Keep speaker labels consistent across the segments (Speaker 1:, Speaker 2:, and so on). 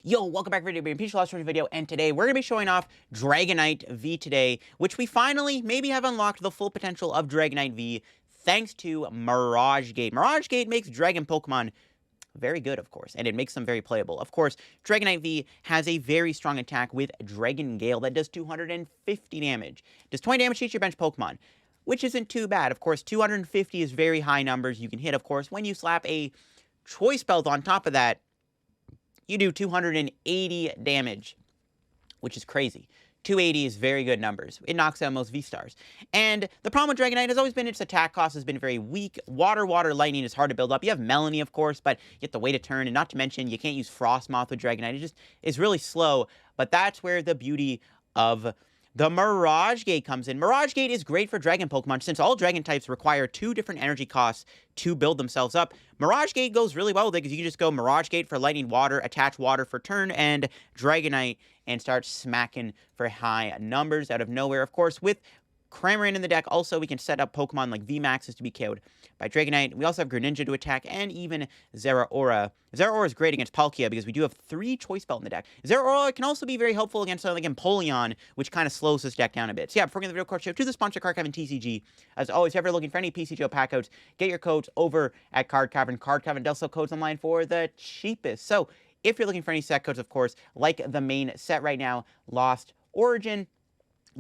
Speaker 1: Yo, welcome back to the video, and today we're going to be showing off Dragonite V today, which we finally maybe have unlocked the full potential of Dragonite V thanks to Mirage Gate. Mirage Gate makes Dragon Pokemon very good, of course, and it makes them very playable. Of course, Dragonite V has a very strong attack with Dragon Gale that does 250 damage. Does 20 damage to each your bench Pokemon, which isn't too bad. Of course, 250 is very high numbers you can hit. Of course, when you slap a Choice Belt on top of that, you do 280 damage, which is crazy. 280 is very good numbers. It knocks out most V-Stars. And the problem with Dragonite has always been its attack cost has been very weak. Water, Lightning is hard to build up. You have Melony, of course, but you have to wait a turn. And not to mention, you can't use Frostmoth with Dragonite. It just is really slow. But that's where the beauty of the Mirage Gate comes in. Mirage Gate is great for Dragon Pokemon since all Dragon types require 2 different energy costs to build themselves up. Mirage Gate goes really well with it because you can just go Mirage Gate for Lightning Water, attach Water for turn, and Dragonite, and start smacking for high numbers out of nowhere. Of course, with Cramorant in the deck, also we can set up Pokemon like VMAXs to be KO'd by Dragonite. We also have Greninja to attack, and even Zeraora. Zeraora is great against Palkia because we do have 3 Choice Belt in the deck. Zeraora can also be very helpful against something like Empoleon, which kind of slows this deck down a bit. So yeah, before getting the video card show to the sponsor, Card Cavern TCG. As always, if you're ever looking for any PTCGO pack codes, get your codes over at Card Cavern. Card Cavern does sell codes online for the cheapest. So if you're looking for any set codes, of course, like the main set right now, Lost Origin,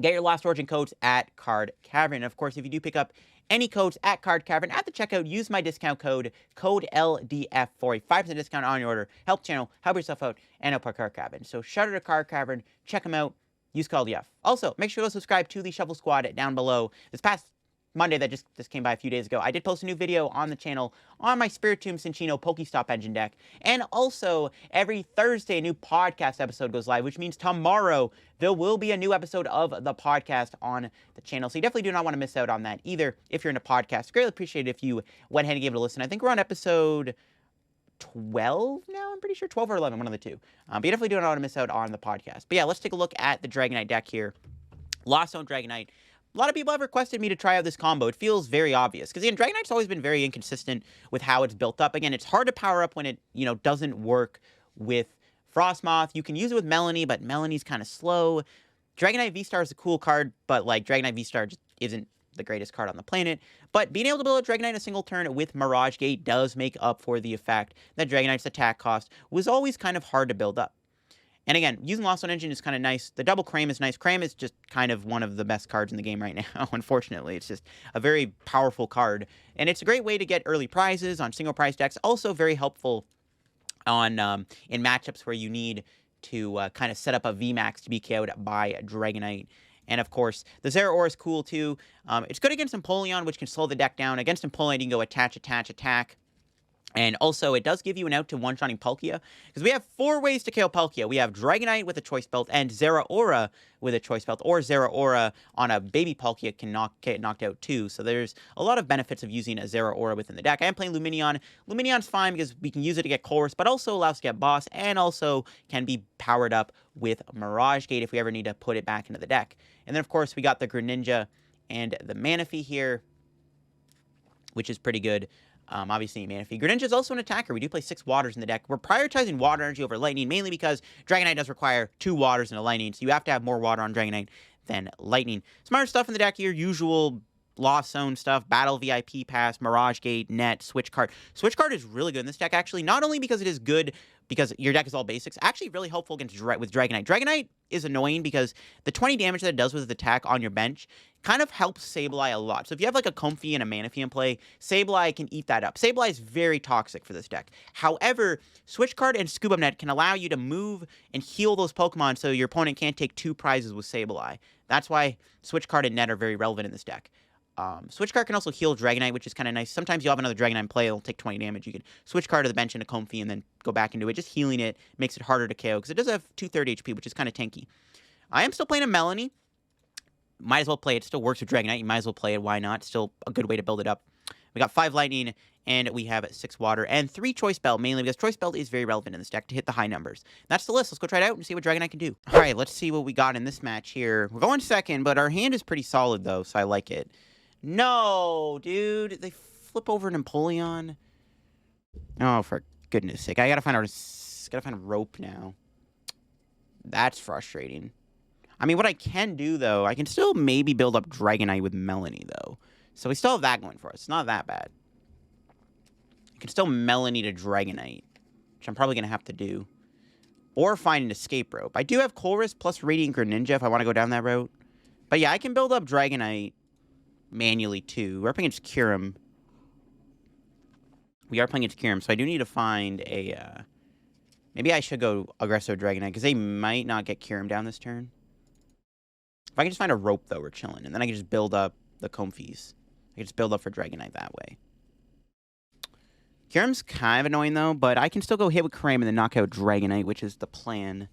Speaker 1: get your Lost Origin codes at Card Cavern. And of course, if you do pick up any codes at Card Cavern at the checkout, use my discount code LDF for a 5% discount on your order. Help the channel, help yourself out, and help our Card Cavern. So shout out to Card Cavern, check them out, use code LDF. Also, make sure to subscribe to the Shuffle Squad down below. This past Monday that just came by a few days ago, I did post a new video on the channel on my Spiritomb Cinccino Pokestop engine deck. And also, every Thursday, a new podcast episode goes live, which means tomorrow there will be a new episode of the podcast on the channel. So you definitely do not want to miss out on that either if you're into podcasts. Greatly appreciate it if you went ahead and gave it a listen. I think we're on episode 12 now, I'm pretty sure. 12 or 11, one of the two. But you definitely do not want to miss out on the podcast. But yeah, let's take a look at the Dragonite deck here. Lost Zone Dragonite. A lot of people have requested me to try out this combo. It feels very obvious. Because, again, Dragonite's always been very inconsistent with how it's built up. Again, it's hard to power up when it, doesn't work with Frostmoth. You can use it with Melony, but Melony's kind of slow. Dragonite V-Star is a cool card, but, Dragonite V-Star just isn't the greatest card on the planet. But being able to build a Dragonite in a single turn with Mirage Gate does make up for the fact that Dragonite's attack cost was always kind of hard to build up. And again, using Lost Zone Engine is kind of nice. The double Cram is nice. Cram is just kind of one of the best cards in the game right now, unfortunately. It's just a very powerful card. And it's a great way to get early prizes on single prize decks. Also very helpful on in matchups where you need to kind of set up a VMAX to be KO'd by Dragonite. And of course, the Zeraora is cool too. It's good against Empoleon, which can slow the deck down. Against Empoleon, you can go attach, attack. And also, it does give you an out to one-shotting Palkia, because we have 4 ways to KO Palkia. We have Dragonite with a Choice Belt, and Zeraora with a Choice Belt, or Zeraora on a baby Palkia can get it knocked out too. So there's a lot of benefits of using a Zeraora within the deck. I am playing Lumineon. Lumineon's fine because we can use it to get Colress, but also allows to get Boss, and also can be powered up with Mirage Gate if we ever need to put it back into the deck. And then, of course, we got the Greninja and the Manaphy here, which is pretty good. Obviously, Manaphy. Greninja is also an attacker. We do play 6 waters in the deck. We're prioritizing Water Energy over Lightning, mainly because Dragonite does require 2 waters and a Lightning, so you have to have more water on Dragonite than Lightning. Smarter stuff in the deck here, usual Lost Zone stuff, Battle VIP Pass, Mirage Gate, Net, Switch Cart. Switch Cart is really good in this deck, actually, not only because it is good because your deck is all basics, actually really helpful against with Dragonite. Dragonite is annoying because the 20 damage that it does with its attack on your bench kind of helps Sableye a lot. So if you have like a Comfey and a Manaphy in play, Sableye can eat that up. Sableye is very toxic for this deck. However, Switch Cart and Scoop Up Net can allow you to move and heal those Pokemon so your opponent can't take 2 prizes with Sableye. That's why Switch Cart and Net are very relevant in this deck. Switch Cart can also heal Dragonite, which is kind of nice. Sometimes you'll have another Dragonite in play, it'll take 20 damage. You can Switch Cart to the bench into Comfey and then go back into it. Just healing it makes it harder to KO, because it does have 230 HP, which is kind of tanky. I am still playing a Melony. Might as well play it. It still works with Dragonite. You might as well play it. Why not? Still a good way to build it up. We got 5 Lightning, and we have 6 Water, and 3 Choice Belt, mainly because Choice Belt is very relevant in this deck to hit the high numbers. That's the list. Let's go try it out and see what Dragonite can do. All right, let's see what we got in this match here. We're going second, but our hand is pretty solid, though, so I like it. No, dude. They flip over an Empoleon. Oh, for goodness sake. I gotta find a rope now. That's frustrating. I mean, what I can do, though, I can still maybe build up Dragonite with Melony, though. So we still have that going for us. It's not that bad. I can still Melony to Dragonite, which I'm probably going to have to do. Or find an escape rope. I do have Colress plus Radiant Greninja if I want to go down that route. But yeah, I can build up Dragonite manually, too. We're up against Kyurem. We are playing against Kyurem, so I do need to find a... maybe I should go Aggresso Dragonite, because they might not get Kyurem down this turn. If I can just find a rope, though, we're chilling. And then I can just build up the Comfeys. I can just build up for Dragonite that way. Kyurem's kind of annoying, though, but I can still go hit with Cram and then knock out Dragonite, which is the plan.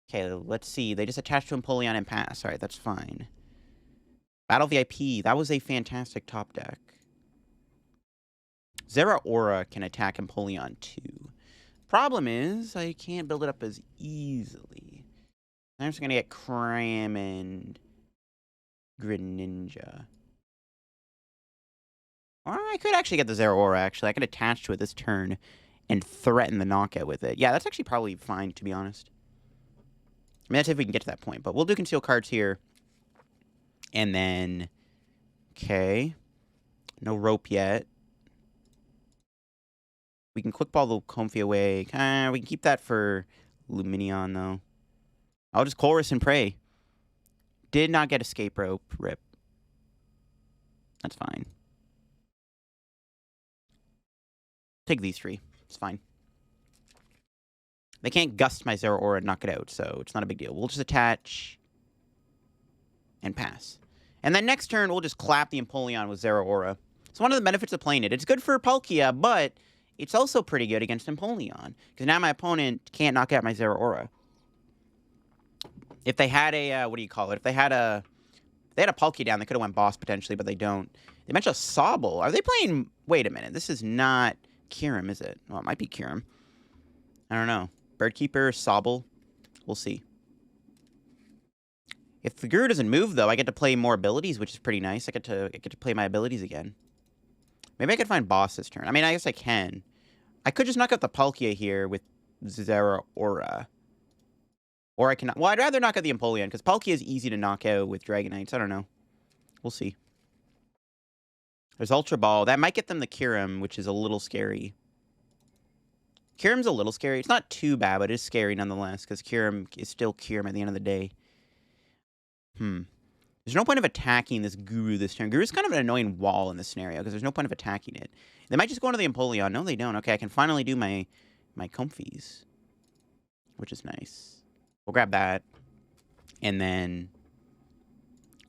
Speaker 1: Okay, let's see. They just attached to Empoleon and pass. All right, that's fine. Battle VIP. That was a fantastic top deck. Zeraora can attack Empoleon, too. Problem is, I can't build it up as easily. I'm just going to get Cram and Greninja. Or I could actually get the Zeraora, actually. I could attach to it this turn and threaten the knockout with it. Yeah, that's actually probably fine, to be honest. I mean, that's if we can get to that point. But we'll do conceal cards here. And then... okay. No rope yet. We can quick ball the Comfey away. We can keep that for Lumineon, though. I'll just Colress and pray. Did not get escape rope. Rip. That's fine. Take these three. It's fine. They can't gust my Zeraora and knock it out, so it's not a big deal. We'll just attach and pass. And then next turn, we'll just clap the Empoleon with Zeraora. So one of the benefits of playing it, it's good for Palkia, but it's also pretty good against Empoleon. Because now my opponent can't knock out my Zeraora. If they had a, what do you call it? If they had a Palkia down, they could have went boss potentially, but they don't. They mentioned a Sobble. Are they playing... wait a minute. This is not Kyurem, is it? Well, it might be Kyurem. I don't know. Birdkeeper, Sobble. We'll see. If the Guru doesn't move, though, I get to play more abilities, which is pretty nice. I get to play my abilities again. Maybe I could find boss this turn. I mean, I guess I can. I could just knock out the Palkia here with Zeraora. Or I can... well, I'd rather knock out the Empoleon, because Palkia is easy to knock out with Dragonites. I don't know. We'll see. There's Ultra Ball. That might get them the Kyurem, which is a little scary. Kyurem's a little scary. It's not too bad, but it is scary nonetheless, because Kyurem is still Kyurem at the end of the day. There's no point of attacking this Guru this turn. Guru's kind of an annoying wall in this scenario, because there's no point of attacking it. They might just go into the Empoleon. No, they don't. Okay, I can finally do my Comfeys, which is nice. We'll grab that, and then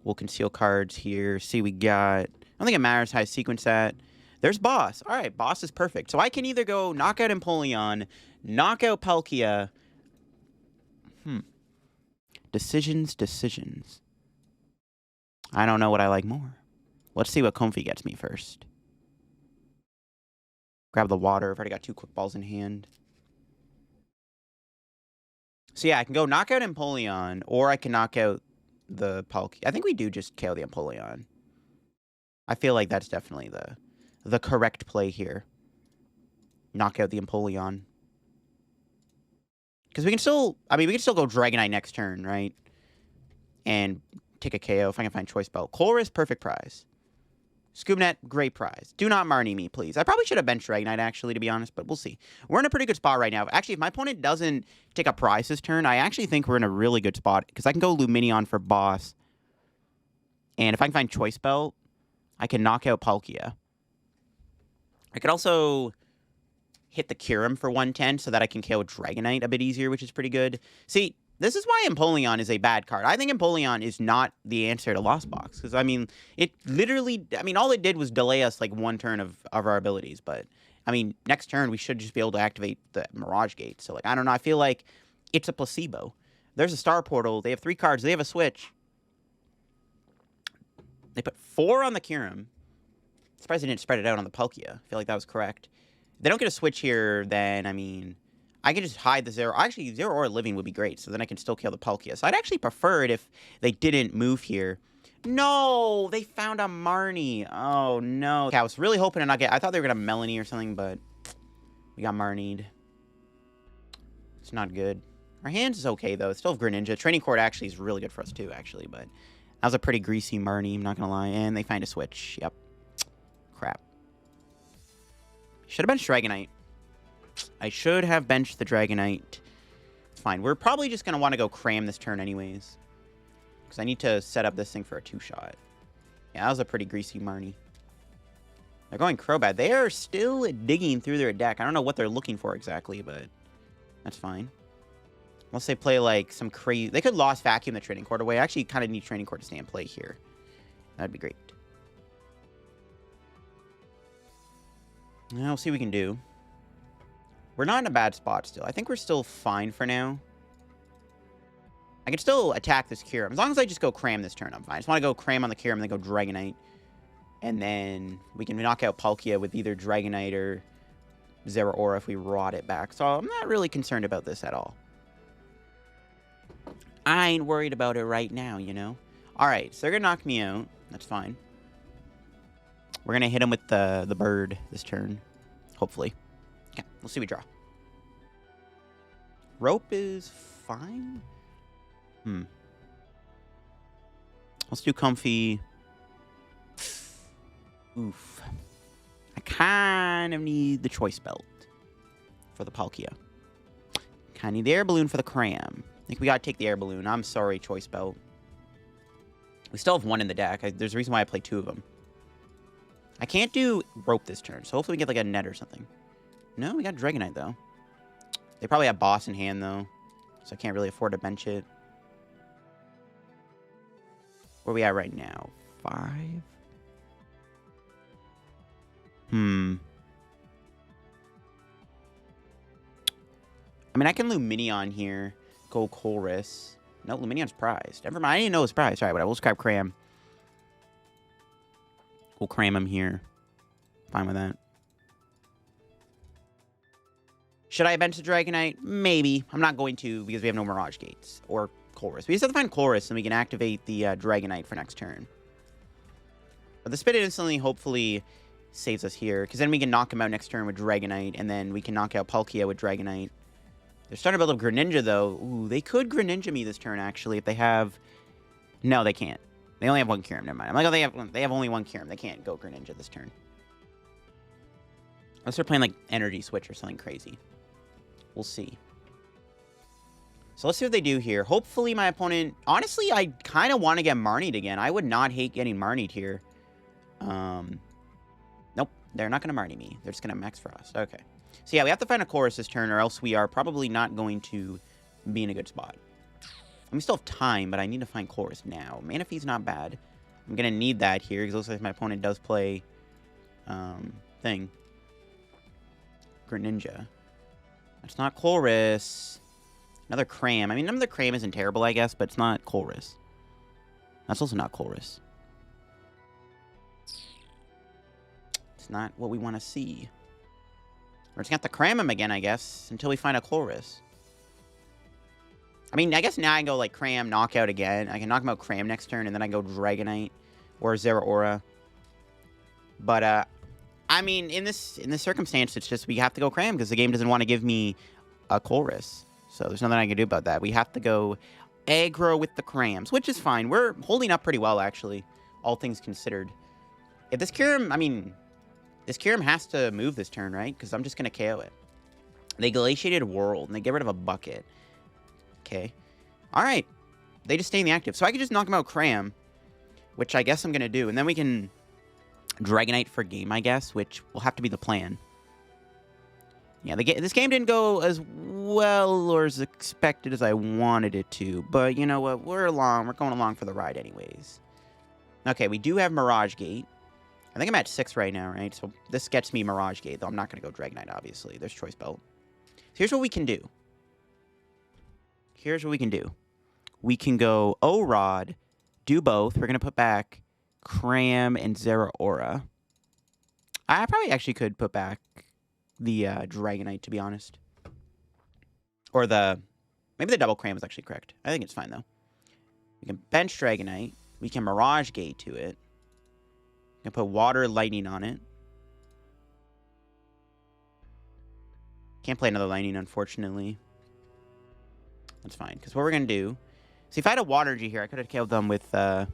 Speaker 1: we'll conceal cards here. See, we got... I don't think it matters how I sequence that. There's boss. All right, boss is perfect. So I can either go knock out Empoleon, knock out Palkia. Decisions. I don't know what I like more. Let's see what Comfey gets me first. Grab the water. I've already got 2 quick balls in hand. So yeah, I can go knock out Empoleon, or I can knock out the Palkia. I think we do just KO the Empoleon. I feel like that's definitely the correct play here. Knock out the Empoleon. Because we can still... I mean, we can still go Dragonite next turn, right? And take a KO if I can find Choice Belt. Colress, perfect prize. Scoop Net, great prize. Do not Marnie me, please. I probably should have benched Dragonite, actually, to be honest, but we'll see. We're in a pretty good spot right now. Actually, if my opponent doesn't take a prize this turn, I actually think we're in a really good spot, because I can go Lumineon for boss. And if I can find Choice Belt, I can knock out Palkia. I could also hit the Kyurem for 110 so that I can KO Dragonite a bit easier, which is pretty good. See, this is why Empoleon is a bad card. I think Empoleon is not the answer to Lost Box. Because, I mean, it literally... I mean, all it did was delay us, like, 1 turn of our abilities. But, I mean, next turn, we should just be able to activate the Mirage Gate. So, like, I don't know. I feel like it's a placebo. There's a Star Portal. They have 3 cards. They have a Switch. They put 4 on the Kyurem. Surprised they didn't spread it out on the Palkia. I feel like that was correct. If they don't get a Switch here, then, I mean... I can just hide the Zeraora. Actually, Zeraora living would be great, so then I can still kill the Palkia. So I'd actually prefer it if they didn't move here. No! They found a Marnie. Oh, no. Okay, I was really hoping to not get... I thought they were going to Melony or something, but we got Marnied. It's not good. Our hands is okay, though. It's still Greninja. Training Court actually is really good for us, too, actually. But that was a pretty greasy Marnie, I'm not going to lie. And they find a switch. Yep. Crap. Should have benched Dragonite. I should have benched the Dragonite. It's fine. We're probably just going to want to go Cram this turn anyways. Because I need to set up this thing for a 2-shot. Yeah, that was a pretty greasy Marnie. They're going Crobat. They are still digging through their deck. I don't know what they're looking for exactly, but that's fine. Unless they play, like, some crazy... They could Lost Vacuum the Training Court away. I actually kind of need Training Court to stay in play here. That'd be great. Now, we'll see what we can do. We're not in a bad spot still. I think we're still fine for now. I can still attack this Kyurem. As long as I just go Cram this turn, I'm fine. I just want to go Cram on the Kyurem and then go Dragonite. And then we can knock out Palkia with either Dragonite or Zeraora if we rot it back. So I'm not really concerned about this at all. I ain't worried about it right now, you know? Alright, so they're going to knock me out. That's fine. We're going to hit him with the bird this turn. Hopefully. Okay, we'll see what we draw. Rope is fine. Let's do Comfey. Oof. I kind of need the Choice Belt for the Palkia. Kind of need the Air Balloon for the Cram. I think we got to take the Air Balloon. I'm sorry, Choice Belt. We still have one in the deck. There's a reason why I play 2 of them. I can't do Rope this turn, so hopefully we get like a net or something. No, we got Dragonite, though. They probably have Boss in hand, though, so I can't really afford to bench it. Where are we at right now? 5? I mean, I can Lumineon here. Go Colress. No, Lumineon's prized. Never mind. I didn't know it was prized. Alright, but I will scrap Cram. We'll Cram him here. Fine with that. Should I bench the Dragonite? Maybe. I'm not going to because we have no Mirage Gates. Or Colress. We just have to find Colress and we can activate the Dragonite for next turn. But the Spit instantly, hopefully, saves us here. Because then we can knock him out next turn with Dragonite. And then we can knock out Palkia with Dragonite. They're starting to build up Greninja, though. Ooh, they could Greninja me this turn, actually, if they have... No, they can't. They only have one Kyurem. Never mind. I'm like, oh, they have only one Kyurem. They can't go Greninja this turn. Unless they're playing, like, Energy Switch or something crazy. We'll see. So let's see what they do here. Hopefully my opponent... Honestly, I kind of want to get Marnied again. I would not hate getting Marnied here. Nope. They're not going to Marnie me. They're just going to Max Frost. Okay. So yeah, we have to find a Chorus this turn, or else we are probably not going to be in a good spot. And we still have time, but I need to find Chorus now. Manaphy's not bad. I'm going to need that here, because it looks like my opponent does play... Greninja. That's not Chorus. Another Cram. I mean, another Cram isn't terrible, I guess, but it's not Chorus. That's also not Chorus. It's not what we want to see. We're just going to have to Cram him again, I guess, until we find a Chorus. I mean, I guess now I can go, like, Cram, Knockout again. I can knock him out Cram next turn, and then I go Dragonite or Zeraora. But, I mean, in this circumstance, it's just we have to go Cram because the game doesn't want to give me a Chorus. So there's nothing I can do about that. We have to go aggro with the Crams, which is fine. We're holding up pretty well, actually, all things considered. If this Kyurem, I mean... This Kyurem has to move this turn, right? Because I'm just going to KO it. They Glaciated World, and they get rid of a Bucket. Okay. Alright. They just stay in the active. So I can just knock them out Cram, which I guess I'm going to do. And then we can Dragonite for game, I guess, which will have to be the plan. Yeah, this game didn't go as well or as expected as I wanted it to. But you know what? We're going along for the ride anyways. Okay, we do have Mirage Gate. I think I'm at 6 right now, right? So this gets me Mirage Gate, though I'm not going to go Dragonite, obviously. There's Choice Belt. So here's what we can do. Here's what we can do. We can go O-Rod, do both. We're going to put back Cram and Zeraora. I probably actually could put back the Dragonite, to be honest. Or maybe the double Cram is actually correct. I think it's fine, though. We can bench Dragonite. We can Mirage Gate to it. I'm going to put Water Lightning on it. Can't play another Lightning, unfortunately. That's fine. Because what we're going to do... See, if I had a Water Energy here, I could have killed them with... I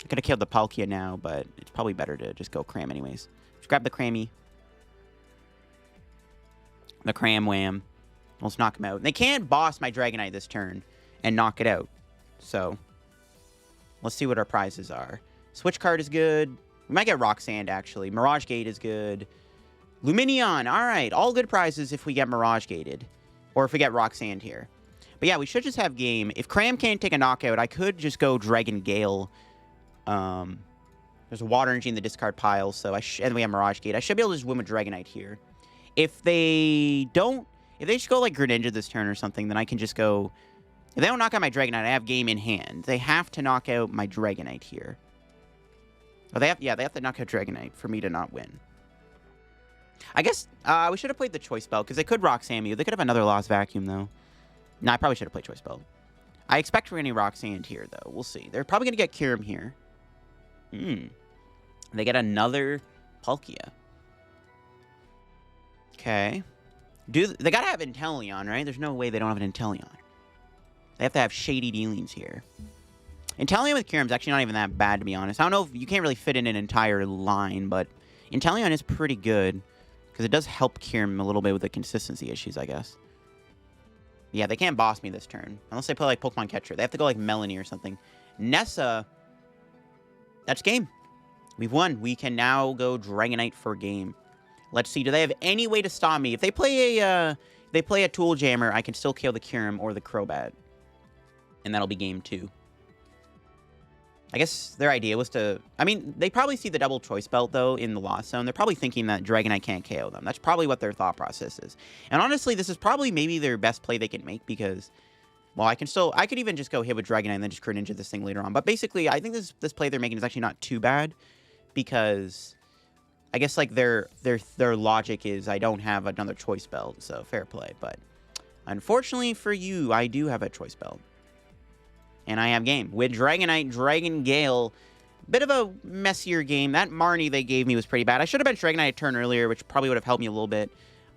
Speaker 1: could have killed the Palkia now, but it's probably better to just go Cram anyways. Just grab the Crammy. The Cram Wham. Let's knock him out. They can't boss my Dragonite this turn and knock it out. So, let's see what our prizes are. Switch Cart is good. We might get Rock Sand, actually. Mirage Gate is good. Lumineon. All right. All good prizes if we get Mirage Gated. Or if we get Rock Sand here. But yeah, we should just have game. If Cram can't take a knockout, I could just go Dragon Gale. There's a Water Energy in the discard pile, so and we have Mirage Gate. I should be able to just win with Dragonite here. If they don't... If they just go like Greninja this turn or something, then I can just go... If they don't knock out my Dragonite, I have game in hand. They have to knock out my Dragonite here. Oh, they have to knock out Dragonite for me to not win. I guess we should have played the Choice Belt, because they could Rock Sand me. They could have another Lost Vacuum, though. No, I probably should have played Choice Belt. I expect we're going to Rock Sand here, though. We'll see. They're probably going to get Kyurem here. They get another Palkia. Okay. They gotta have Inteleon, right? There's no way they don't have an Inteleon. They have to have shady dealings here. Inteleon with Kyurem is actually not even that bad, to be honest. I don't know if you can't really fit in an entire line, but Inteleon is pretty good because it does help Kyurem a little bit with the consistency issues, I guess. Yeah, they can't boss me this turn unless they play like Pokemon Catcher. They have to go like Melony or something. Nessa, that's game. We've won. We can now go Dragonite for game. Let's see. Do they have any way to stop me? If they play a Tool Jammer, I can still kill the Kyurem or the Crobat. And that'll be game 2. I guess their idea was to... I mean, they probably see the double Choice Belt, though, in the Lost Zone. They're probably thinking that Dragonite can't KO them. That's probably what their thought process is. And honestly, this is probably maybe their best play they can make because... Well, I could even just go hit with Dragonite and then just Greninja this thing later on. But basically, I think this play they're making is actually not too bad because... I guess, like, their logic is I don't have another Choice Belt, so fair play. But unfortunately for you, I do have a Choice Belt. And I have game. With Dragonite, Dragon Gale, bit of a messier game. That Marnie they gave me was pretty bad. I should have been Dragonite a turn earlier, which probably would have helped me a little bit.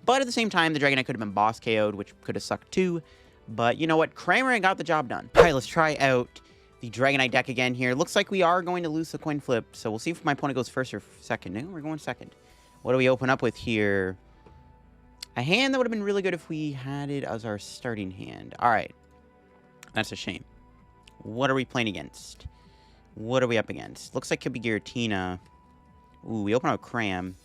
Speaker 1: But at the same time, the Dragonite could have been boss KO'd, which could have sucked too. But you know what? Cramorant got the job done. All right, let's try out the Dragonite deck again here. Looks like we are going to lose the coin flip, so we'll see if my opponent goes first or second. No, we're going second. What do we open up with here? A hand that would have been really good if we had it as our starting hand. All right. That's a shame. What are we playing against? What are we up against? Looks like it could be Giratina. Ooh, we open up Cram.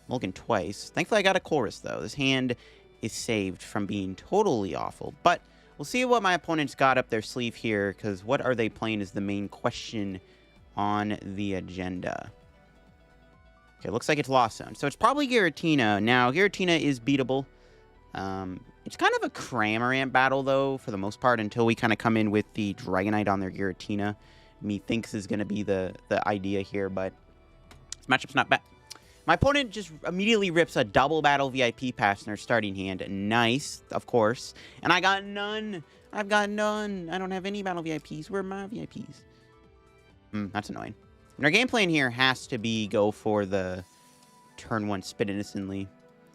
Speaker 1: Mulligan twice. Thankfully, I got a Colress, though. This hand is saved from being totally awful, but... We'll see what my opponent's got up their sleeve here, because what are they playing is the main question on the agenda. Okay, looks like it's Lost Zone. So it's probably Giratina. Now, Giratina is beatable. It's kind of a Cramorant battle, though, for the most part, until we kind of come in with the Dragonite on their Giratina. Methinks is going to be the idea here, but this matchup's not bad. My opponent just immediately rips a double Battle VIP Pass in their starting hand. Nice, of course. And I got none. I've got none. I don't have any Battle VIPs. Where are my VIPs? That's annoying. And our game plan here has to be go for the turn 1 Spit Innocently.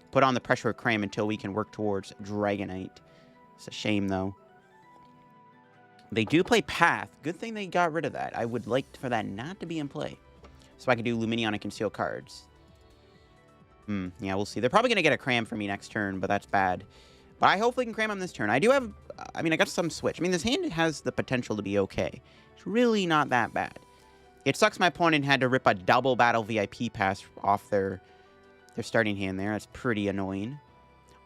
Speaker 1: Put on the pressure of Cram until we can work towards Dragonite. It's a shame, though. They do play Path. Good thing they got rid of that. I would like for that not to be in play. So I can do Lumineon and conceal cards. Yeah, we'll see. They're probably going to get a Cram for me next turn, but that's bad. But I hopefully can Cram on this turn. I do have... I mean, I got some Switch. I mean, this hand has the potential to be okay. It's really not that bad. It sucks my opponent had to rip a double Battle VIP Pass off their starting hand there. That's pretty annoying.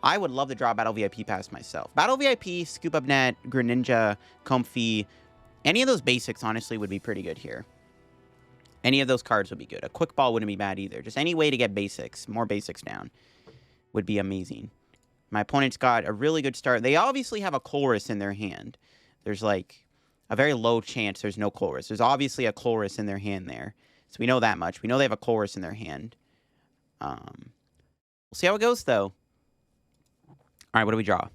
Speaker 1: I would love to draw Battle VIP Pass myself. Battle VIP, Scoop Up Net, Greninja, Comfey. Any of those basics, honestly, would be pretty good here. Any of those cards would be good. A Quick Ball wouldn't be bad either. Just any way to get basics, more basics down, would be amazing. My opponent's got a really good start. They obviously have a Colress in their hand. There's like a very low chance there's no Colress. There's obviously a Colress in their hand there. So we know that much. We know they have a Colress in their hand. We'll see how it goes, though. All right, what do we draw?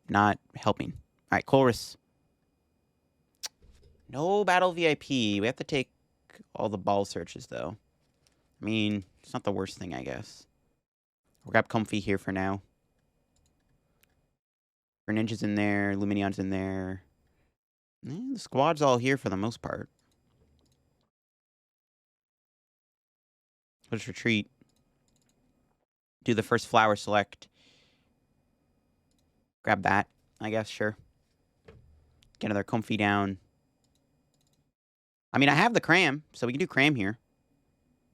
Speaker 1: Not helping. All right, Colress. No Battle VIP. We have to take all the ball searches, though. I mean, it's not the worst thing, I guess. We'll grab Comfey here for now. Greninja's in there. Lumineon's in there. The squad's all here for the most part. Let's retreat. Do the first flower select. Grab that, I guess, sure. Get another Comfey down. I mean, I have the Cram, so we can do Cram here.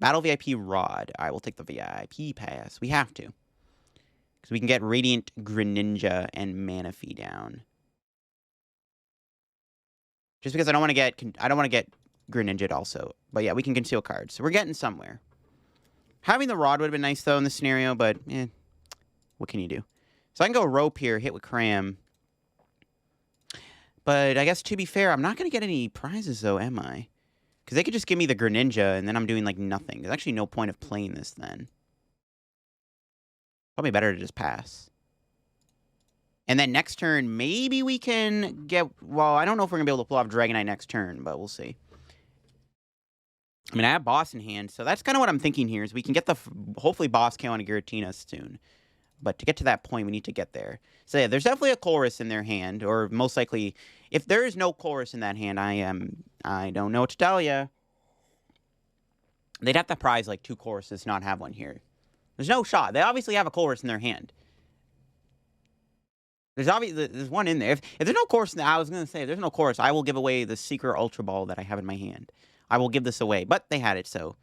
Speaker 1: Battle VIP Rod. I will take the VIP pass. We have to. Because we can get Radiant Greninja and Manaphy down. Just because I don't want to get Greninja also. But yeah, we can conceal cards. So we're getting somewhere. Having the Rod would have been nice, though, in this scenario, but what can you do? So I can go Rope here, hit with Cram. But I guess, to be fair, I'm not going to get any prizes, though, am I? Because they could just give me the Greninja, and then I'm doing, like, nothing. There's actually no point of playing this, then. Probably better to just pass. And then next turn, maybe we can get... Well, I don't know if we're going to be able to pull off Dragonite next turn, but we'll see. I mean, I have Boss in hand, so that's kind of what I'm thinking here, is we can get the... Hopefully, Boss KO on a Giratina soon. But to get to that point, we need to get there. So, yeah, there's definitely a Colress in their hand, or most likely... If there is no Colress in that hand, I don't know what to tell you. They'd have to prize, like, 2 Colresses to not have one here. There's no shot. They obviously have a Colress in their hand. There's one in there. If there's no Colress, I was going to say, if there's no Colress, I will give away the secret Ultra Ball that I have in my hand. I will give this away. But they had it, so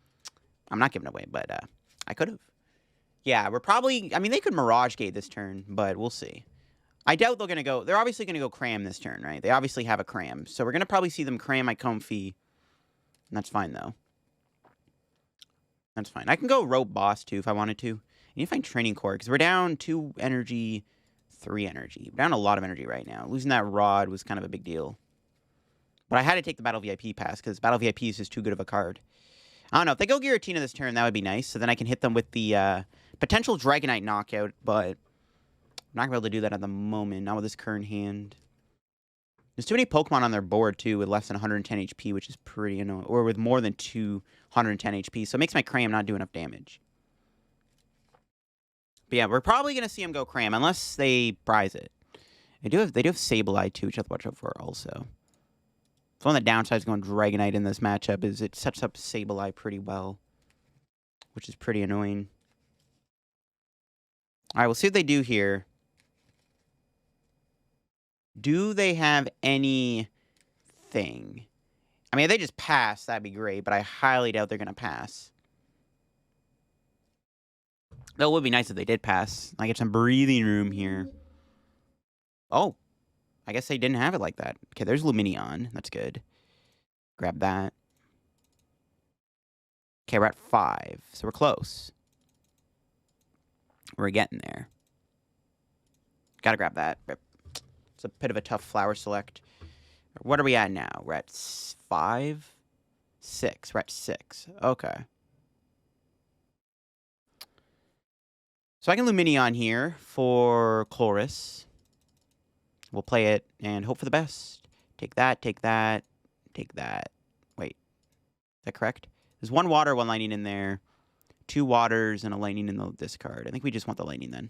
Speaker 1: I'm not giving it away. But I could have. Yeah, we're probably... I mean, they could Mirage Gate this turn, but we'll see. I doubt they're going to go... They're obviously going to go Cram this turn, right? They obviously have a Cram. So we're going to probably see them Cram my Comfey. That's fine, though. That's fine. I can go Rope Boss, too, if I wanted to. I need to find Training Court, because we're down 2 energy, 3 energy. We're down a lot of energy right now. Losing that Rod was kind of a big deal. But I had to take the Battle VIP pass, because Battle VIP is just too good of a card. I don't know. If they go Giratina this turn, that would be nice. So then I can hit them with the potential Dragonite knockout, but... I'm not going to be able to do that at the moment, not with this current hand. There's too many Pokemon on their board, too, with less than 110 HP, which is pretty annoying. Or with more than 210 HP, so it makes my Cram not do enough damage. But yeah, we're probably going to see him go Cram, unless they prize it. They do have Sableye, too, which I have to watch out for, also. So one of the downsides going Dragonite in this matchup is it sets up Sableye pretty well, which is pretty annoying. Alright, we'll see what they do here. Do they have anything? I mean, if they just pass, that'd be great, but I highly doubt they're going to pass. Though it would be nice if they did pass. I get some breathing room here. Oh, I guess they didn't have it like that. Okay, there's Lumineon. That's good. Grab that. Okay, we're at 5, so we're close. We're getting there. Gotta grab that. It's a bit of a tough flower select. What are we at now? We're at 5? 6. We're at 6. Okay. So I can Lumineon here for Colress. We'll play it and hope for the best. Take that, take that, take that. Wait. Is that correct? There's 1 water, 1 lightning in there. 2 waters and a lightning in the discard. I think we just want the lightning then.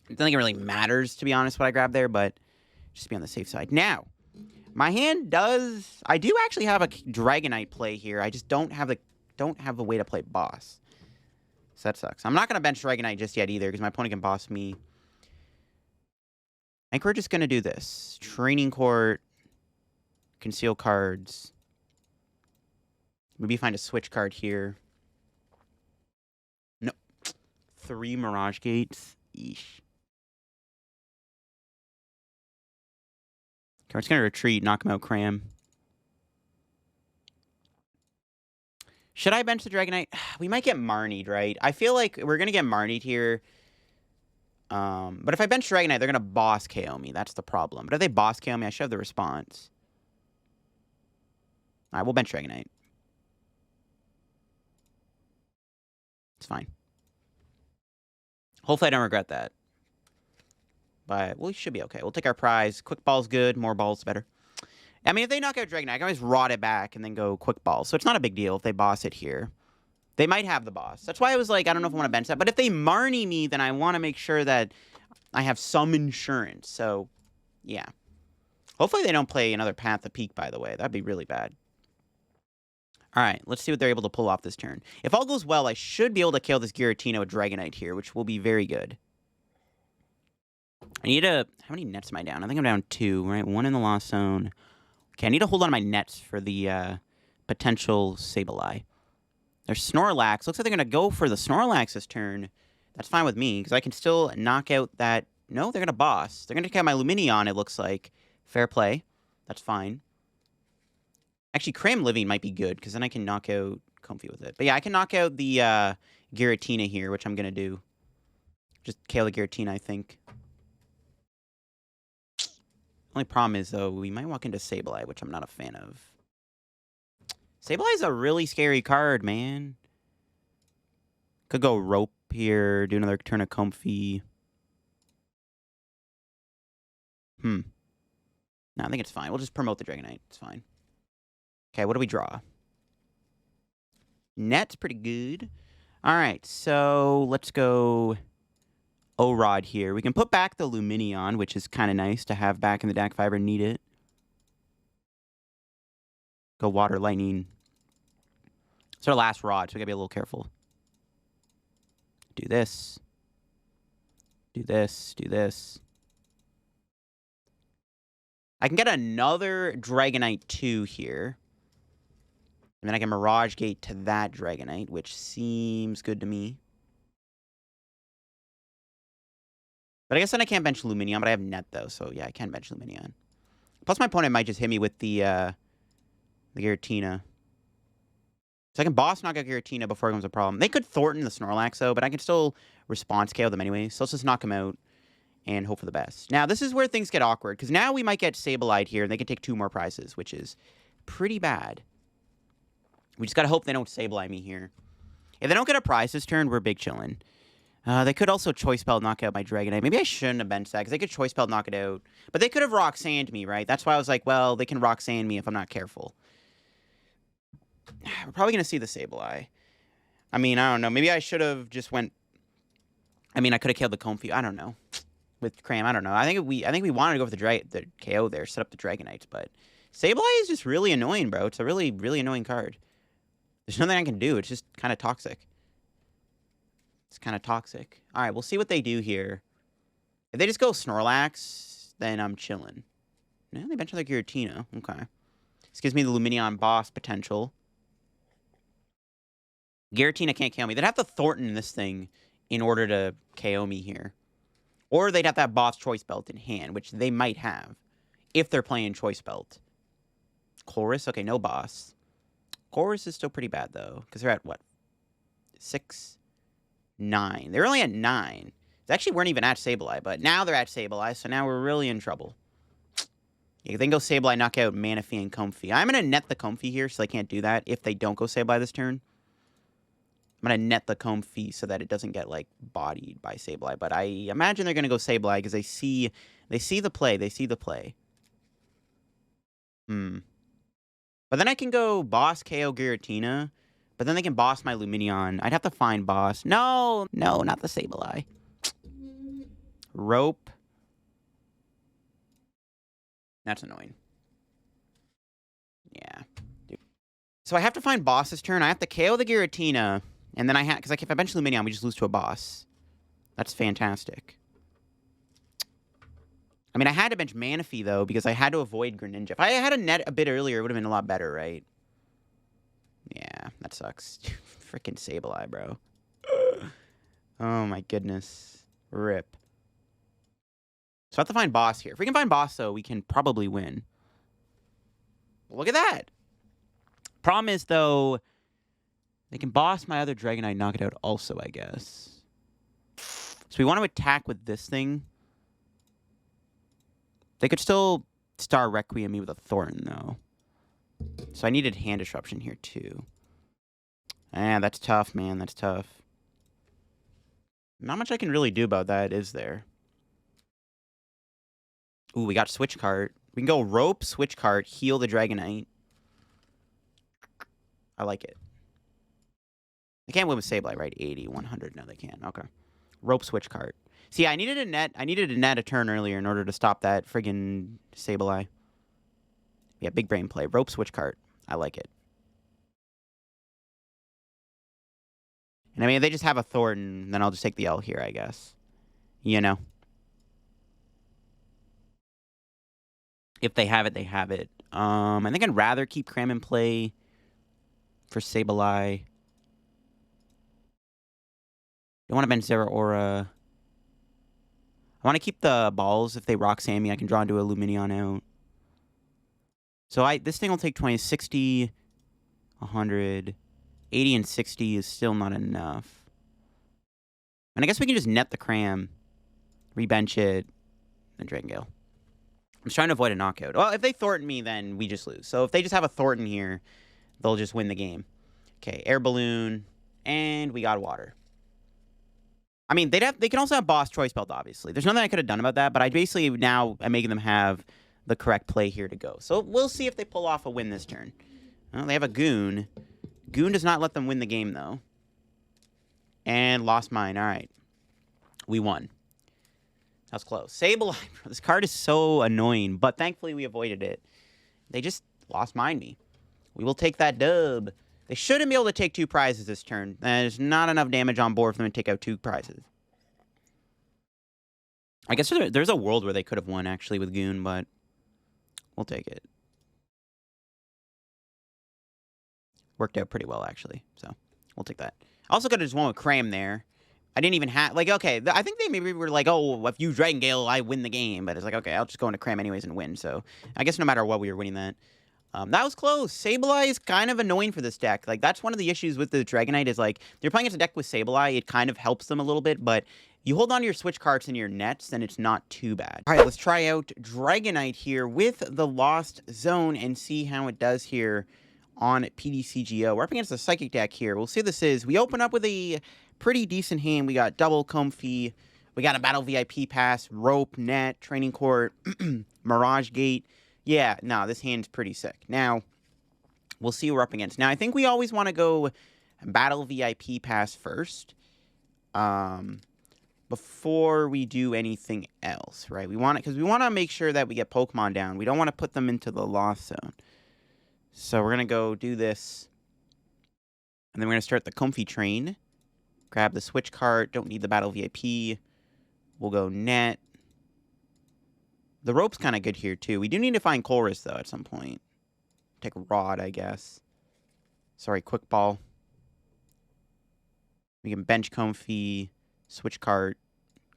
Speaker 1: I don't think it really matters, to be honest, what I grab there, but just to be on the safe side. Now, my hand does... I do actually have a Dragonite play here. I just don't have the way to play boss. So that sucks. I'm not going to bench Dragonite just yet either, because my opponent can boss me. I think we're just going to do this. Training Court. Conceal cards. Maybe find a Switch card here. No. 3 Mirage Gates. Eesh. Okay, we're just going to retreat, knock him out, Cram. Should I bench the Dragonite? We might get Marnied, right? I feel like we're going to get Marnied here. But if I bench Dragonite, they're going to boss KO me. That's the problem. But if they boss KO me, I should have the response. Alright, we'll bench Dragonite. It's fine. Hopefully I don't regret that. But we should be okay. We'll take our prize. Quick Ball's good. More balls, better. I mean, if they knock out Dragonite, I can always rot it back and then go Quick Ball. So it's not a big deal if they boss it here. They might have the boss. That's why I was like, I don't know if I want to bench that. But if they Marnie me, then I want to make sure that I have some insurance. So, yeah. Hopefully they don't play another Path of Peak, by the way. That'd be really bad. All right, let's see what they're able to pull off this turn. If all goes well, I should be able to kill this Giratina with Dragonite here, which will be very good. I need to... How many nets am I down? I think I'm down 2, right? 1 in the Lost Zone. Okay, I need to hold on to my nets for the potential Sableye. There's Snorlax. Looks like they're going to go for the Snorlax this turn. That's fine with me, because I can still knock out that... No, they're going to boss. They're going to take out my Lumineon, it looks like. Fair play. That's fine. Actually, Cram Living might be good, because then I can knock out Comfey with it. But yeah, I can knock out the Giratina here, which I'm going to do. Just KO the Giratina, I think. Only problem is, though, we might walk into Sableye, which I'm not a fan of. Sableye is a really scary card, man. Could go Rope here, do another turn of Comfey. No, I think it's fine. We'll just promote the Dragonite. It's fine. Okay, what do we draw? Net's pretty good. All right, so let's go O-Rod here. We can put back the Lumineon, which is kind of nice to have back in the deck if I ever need it. Go Water, Lightning. It's our last Rod, so we gotta be a little careful. Do this. Do this. Do this. I can get another Dragonite 2 here. And then I can Mirage Gate to that Dragonite, which seems good to me. But I guess then I can't bench Lumineon, but I have net, though. So, yeah, I can bench Lumineon. Plus, my opponent might just hit me with the Giratina. So I can boss knock out Giratina before it becomes a problem. They could Thornton the Snorlax, though, but I can still response KO them anyway. So let's just knock them out and hope for the best. Now, this is where things get awkward, because now we might get Sableye here, and they can take 2 more prizes, which is pretty bad. We just got to hope they don't Sableye me here. If they don't get a prize this turn, we're big chillin'. They could also Choice Belt knock out my Dragonite. Maybe I shouldn't have benched that, because they could Choice Belt knock it out. But they could have Rock Sand me, right? That's why I was like, well, they can Rock Sand me if I'm not careful. We're probably going to see the Sableye. I mean, I don't know. Maybe I should have just went... I mean, I could have killed the Comfey. I don't know. With Cram, I don't know. I think we wanted to go for the KO there, set up the Dragonites, but Sableye is just really annoying, bro. It's a really, really annoying card. There's nothing I can do. It's just kind of toxic. It's kind of toxic. All right, we'll see what they do here. If they just go Snorlax, then I'm chilling. No, they bench another Giratina. Okay. This gives me the Lumineon boss potential. Giratina can't KO me. They'd have to Thornton this thing in order to KO me here. Or they'd have to have boss Choice Belt in hand, which they might have if they're playing Choice Belt. Colress? Okay, no boss. Colress is still pretty bad, though, because they're at, what, 6, 9. They're only at 9. They actually weren't even at Sableye, but now they're at Sableye, so now we're really in trouble. Yeah, they can go Sableye, knock out Manaphy and Comfey. I'm going to net the Comfey here, so they can't do that if they don't go Sableye this turn. I'm going to net the Comfey so that it doesn't get, like, bodied by Sableye. But I imagine they're going to go Sableye because they see the play. They see the play. But then I can go boss KO Giratina. But then they can boss my Lumineon. I'd have to find boss. No, not the Sableye. Rope. That's annoying. Yeah. Dude. So I have to find boss this turn. I have to KO the Giratina. And then I have... Because if I bench Lumineon, we just lose to a boss. That's fantastic. I mean, I had to bench Manaphy, though, because I had to avoid Greninja. If I had a net a bit earlier, it would have been a lot better, right? Yeah, that sucks. Freaking Sableye, bro. Oh, my goodness. Rip. So I have to find boss here. If we can find boss, though, we can probably win. Look at that. Problem is, though, they can boss my other Dragonite, knock it out also, I guess. So we want to attack with this thing. They could still Star Requiem me with a Thornton, though. So I needed hand disruption here, too. Ah, that's tough, man. That's tough. Not much I can really do about that, is there? Ooh, we got Switch Cart. We can go Rope, Switch Cart, heal the Dragonite. I like it. They can't win with Sableye, right? 80, 100. No, they can't. Okay. Rope, Switch Cart. See, I needed a net a turn earlier in order to stop that friggin' Sableye. Yeah, big brain play. Rope switch cart. I like it. And I mean, if they just have a Thornton, then I'll just take the L here, I guess. You know? If they have it, they have it. I think I'd rather keep Cram in play for Sableye. I want to bench Zeraora. I want to keep the balls. If they rock Sammy, I can draw into a Lumineon out. So this thing will take 20, 60, 100, 80, and 60 is still not enough. And I guess we can just net the Cram, rebench it, and Dragon Gale. I'm just trying to avoid a knockout. Well, if they Thornton me, then we just lose. So if they just have a Thornton here, they'll just win the game. Okay, Air Balloon, and we got Water. I mean, they can also have Boss Choice Belt, obviously. There's nothing I could have done about that, but I basically now am making them have the correct play here to go. So we'll see if they pull off a win this turn. Well, they have a Goon. Goon does not let them win the game, though. And lost mine. All right. We won. That was close. Sableye. This card is so annoying, but thankfully we avoided it. They just lost mine me. We will take that dub. They shouldn't be able to take 2 prizes this turn. There's not enough damage on board for them to take out 2 prizes. I guess there's a world where they could have won, actually, with Goon, but we'll take it. Worked out pretty well, actually, so we'll take that. I also could have just won with Cram there. I didn't even have, like, okay, I think they maybe were like, oh, if you Dragon Gale, I win the game. But it's like, okay, I'll just go into Cram anyways and win. So I guess no matter what, we were winning that. That was close. Sableye is kind of annoying for this deck. Like, that's one of the issues with the Dragonite is, like, they're playing against a deck with Sableye. It kind of helps them a little bit, but you hold on to your switch carts and your nets, then it's not too bad. All right, let's try out Dragonite here with the Lost Zone and see how it does here on PTCGO. We're up against the Psychic deck here. We'll see what this is. We open up with a pretty decent hand. We got double Comfey. We got a Battle VIP Pass, Rope, Net, Training Court, Mirage Gate. Yeah, no, this hand's pretty sick. Now, we'll see what we're up against. Now, I think we always want to go Battle VIP Pass first before we do anything else, right? We want it because we want to make sure that we get Pokemon down. We don't want to put them into the Lost Zone. So we're going to go do this. And then we're going to start the Comfey train. Grab the Switch Cart. Don't need the Battle VIP. We'll go Net. The Rope's kind of good here, too. We do need to find Colress, though, at some point. Take a Rod, I guess. Sorry, Quick Ball. We can bench Comfey. Switch Cart.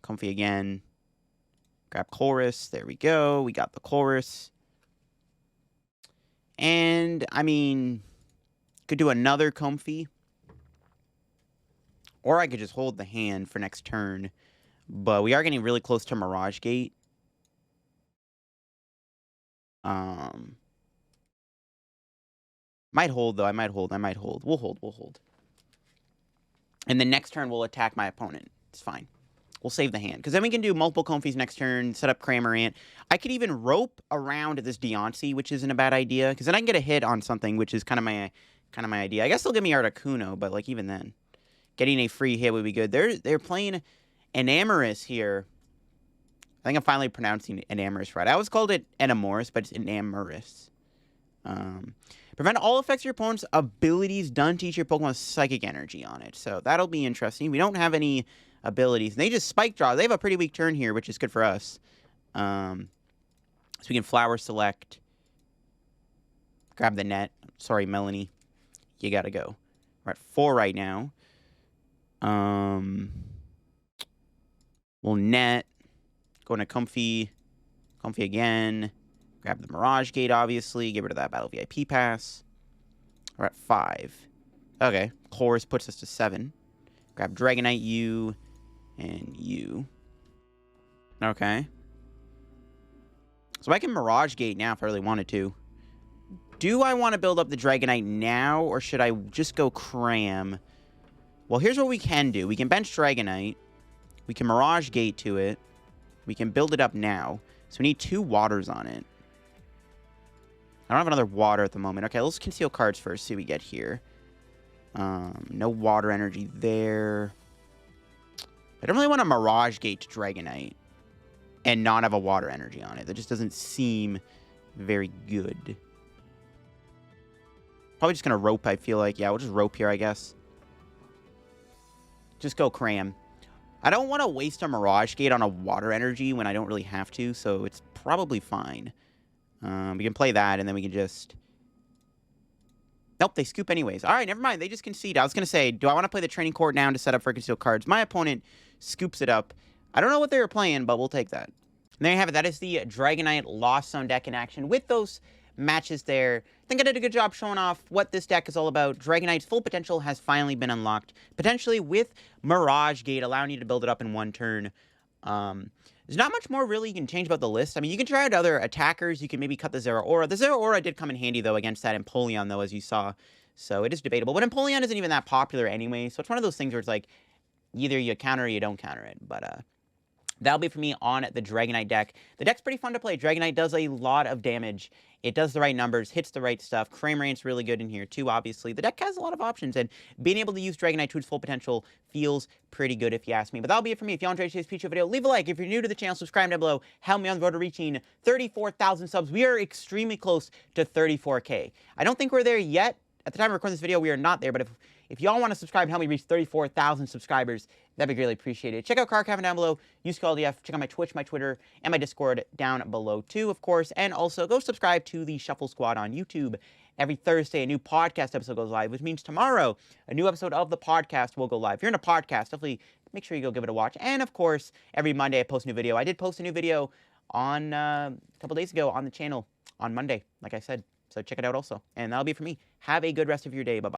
Speaker 1: Comfey again. Grab Colress. There we go. We got the Colress. And, I mean, could do another Comfey. Or I could just hold the hand for next turn. But we are getting really close to Mirage Gate. Might hold, though. I might hold. We'll hold. And then next turn, we'll attack my opponent. It's fine. We'll save the hand. Because then we can do multiple Comfeys next turn, set up Cramorant. I could even rope around this Deontay, which isn't a bad idea. Because then I can get a hit on something, which is kind of my idea. I guess they'll give me Articuno, but, like, even then. Getting a free hit would be good. They're playing Enamorous here. I think I'm finally pronouncing Enamorous right. I always called it Enamorous, but it's Enamorous. Prevent all effects of your opponent's abilities done to each of your Pokemon with Psychic Energy on it. So that'll be interesting. We don't have any abilities. They just Spike Draw. They have a pretty weak turn here, which is good for us. So we can Flower Select. Grab the Net. Sorry, Melony. You gotta go. We're at 4 right now. We'll Net. Go into Comfey. Comfey again. Grab the Mirage Gate, obviously. Get rid of that Battle VIP Pass. We're at 5. Okay. Colress puts us to 7. Grab Dragonite U and U. Okay. So I can Mirage Gate now if I really wanted to. Do I want to build up the Dragonite now, or should I just go Cram? Well, here's what we can do. We can bench Dragonite. We can Mirage Gate to it. We can build it up now. So we need 2 waters on it. I don't have another water at the moment. Okay, let's conceal cards first. See what we get here. No water energy there. I don't really want a Mirage Gate Dragonite and not have a Water Energy on it. That just doesn't seem very good. Probably just going to rope, I feel like. Yeah, we'll just rope here, I guess. Just go Cram. I don't want to waste a Mirage Gate on a Water Energy when I don't really have to, so it's probably fine. We can play that, and then we can just... Nope, they scoop anyways. All right, never mind. They just concede. I was going to say, do I want to play the Training Court down to set up for concealed cards? My opponent scoops it up. I don't know what they were playing, but we'll take that. And there you have it. That is the Dragonite Lost Zone deck in action with those matches there. I think I did a good job showing off what this deck is all about. Dragonite's full potential has finally been unlocked, potentially with Mirage Gate, allowing you to build it up in one turn. There's not much more really you can change about the list. I mean, you can try out other attackers. You can maybe cut the Zeraora. The Zeraora did come in handy, though, against that Empoleon, though, as you saw. So it is debatable. But Empoleon isn't even that popular anyway, so it's one of those things where it's like, either you counter or you don't counter it. But that'll be for me on the Dragonite deck. The deck's pretty fun to play. Dragonite does a lot of damage. It does the right numbers, hits the right stuff. Cramorant's really good in here, too, obviously. The deck has a lot of options, and being able to use Dragonite to its full potential feels pretty good, if you ask me. But that'll be it for me. If you enjoyed today's feature video, leave a like. If you're new to the channel, subscribe down below. Help me on the road to reaching 34,000 subs. We are extremely close to 34K. I don't think we're there yet. At the time of recording this video, we are not there, but if y'all want to subscribe and help me reach 34,000 subscribers, that'd be greatly appreciated. Check out Card Cavern down below. Use LDF. Check out my Twitch, my Twitter, and my Discord down below too, of course. And also go subscribe to the Shuffle Squad on YouTube. Every Thursday, a new podcast episode goes live, which means tomorrow, a new episode of the podcast will go live. If you're in a podcast, definitely make sure you go give it a watch. And of course, every Monday I post a new video. I did post a new video on a couple days ago on the channel on Monday, like I said. So check it out also. And that'll be it for me. Have a good rest of your day. Bye-bye.